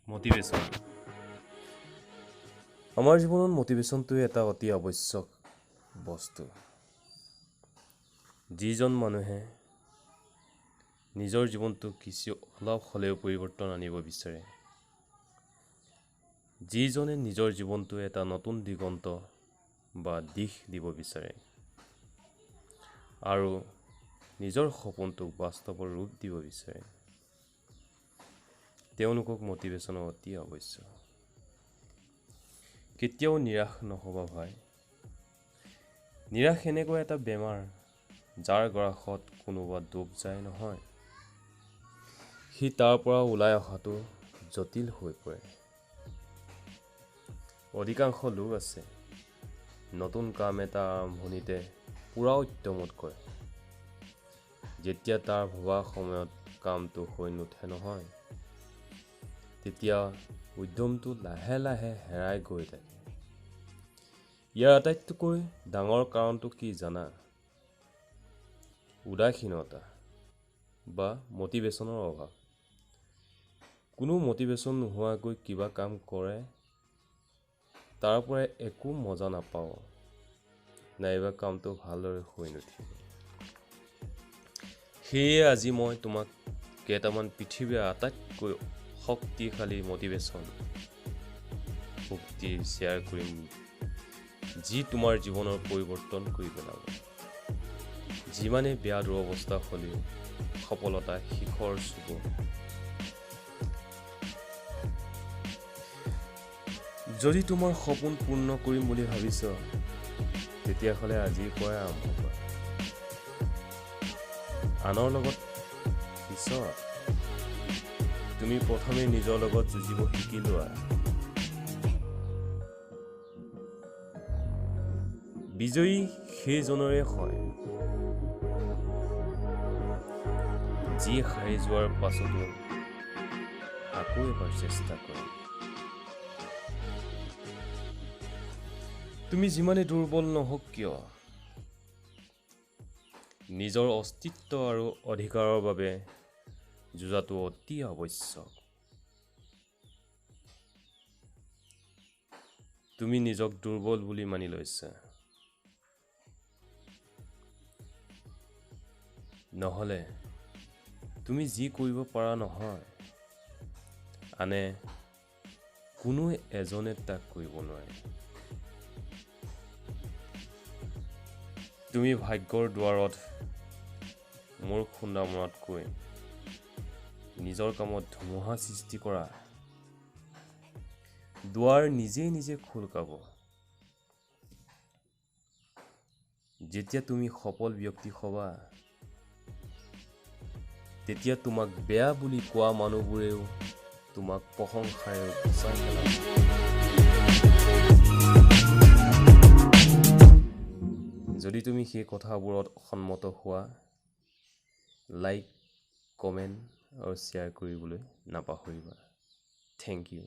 Motivation আমাৰ জীৱনত মটিভেশ্যনটো এটা অতি আৱশ্যক বস্তু। যিজন মানুহে নিজৰ জীৱনটো কিছু অলপ হ'লেও পৰিৱৰ্তন আনিব বিচাৰে, যিজনে নিজৰ জীৱনটো এটা নতুন দিগন্ত বা দিশ দিব বিচাৰে আৰু নিজৰ সপোনটোক বাস্তৱৰ ৰূপ দিব বিচাৰে, তেওঁলোকক মটিভেশ্যনৰ অতি আৱশ্যক। কেতিয়াও নিৰাশ নহ'বা ভাই। নিৰাশ এনেকুৱা এটা বেমাৰ যাৰ গ্ৰাসত কোনোবা ডুব যায় নহয়, সি তাৰ পৰা ওলাই অহাটো জটিল হৈ পৰে। অধিকাংশ লোক আছে নতুন কাম এটা আৰম্ভণিতে পূৰা উদ্যমত কৰে, যেতিয়া তাৰ ভবা সময়ত কামটো হৈ নুঠে নহয়, তেতিয়া উদ্যমটো লাহে লাহে হেৰাই গৈ থাকে। ইয়াৰ আটাইতকৈ ডাঙৰ কাৰণটো কি জানা? উদাসীনতা বা মটিভেশ্যনৰ অভাৱ। কোনো মটিভেশ্যন নোহোৱাকৈ কিবা কাম কৰে, তাৰ পৰা একো মজা নাপাওঁ, নাইবা কামটো ভালদৰে হৈ নুঠিব। সেয়ে আজি মই তোমাক কেইটামান পৃথিৱীৰ আটাইতকৈ শক্তিশালী মটিভেশ্যন উক্তি শ্বেয়াৰ কৰিম, যি তোমাৰ জীৱনৰ পৰিৱৰ্তন কৰি পেলাব। যিমানে বেয়া দুৰৱস্থা হ'লেও সফলতা শিখৰ চুব। যদি তোমাৰ সপোন পূৰ্ণ কৰিম বুলি ভাবিছ, তেতিয়াহ'লে আজিৰ পৰাই আৰম্ভ কৰা। আনৰ লগত পিছত তুমি প্ৰথমে নিজৰ লগত যুঁজিব শিকি লোৱা। বিজয়ী সেইজনৰে হয় যি হাৰি যোৱাৰ পাছতো আকৌ এবাৰ চেষ্টা কৰে। তুমি যিমানে দুৰ্বল নহওক কিয়, নিজৰ অস্তিত্ব আৰু অধিকাৰৰ বাবে যুঁজাটো অতি আৱশ্যক। তুমি নিজক দুৰ্বল বুলি মানি লৈছা, নহ'লে তুমি যি কৰিব পাৰা নহয়, আনে কোনো এজনে তাক কৰিব নোৱাৰে। তুমি ভাগ্যৰ দুৱাৰত মোৰ খুন্দা মৰাতকৈ নিজৰ কামত ধুমুহা সৃষ্টি কৰা। দুৱাৰ নিজে নিজে খোল খাব। যেতিয়া তুমি সফল ব্যক্তি হ'বা, তেতিয়া তোমাক বেয়া বুলি কোৱা মানুহবোৰেও তোমাক প্ৰশংসাৰে উপচাই পেলাব। যদি তুমি সেই কথাবোৰত সন্মত হোৱা, লাইক, কমেণ্ট আৰু শ্বেয়াৰ কৰিবলৈ নাপাহৰিবা। Thank U.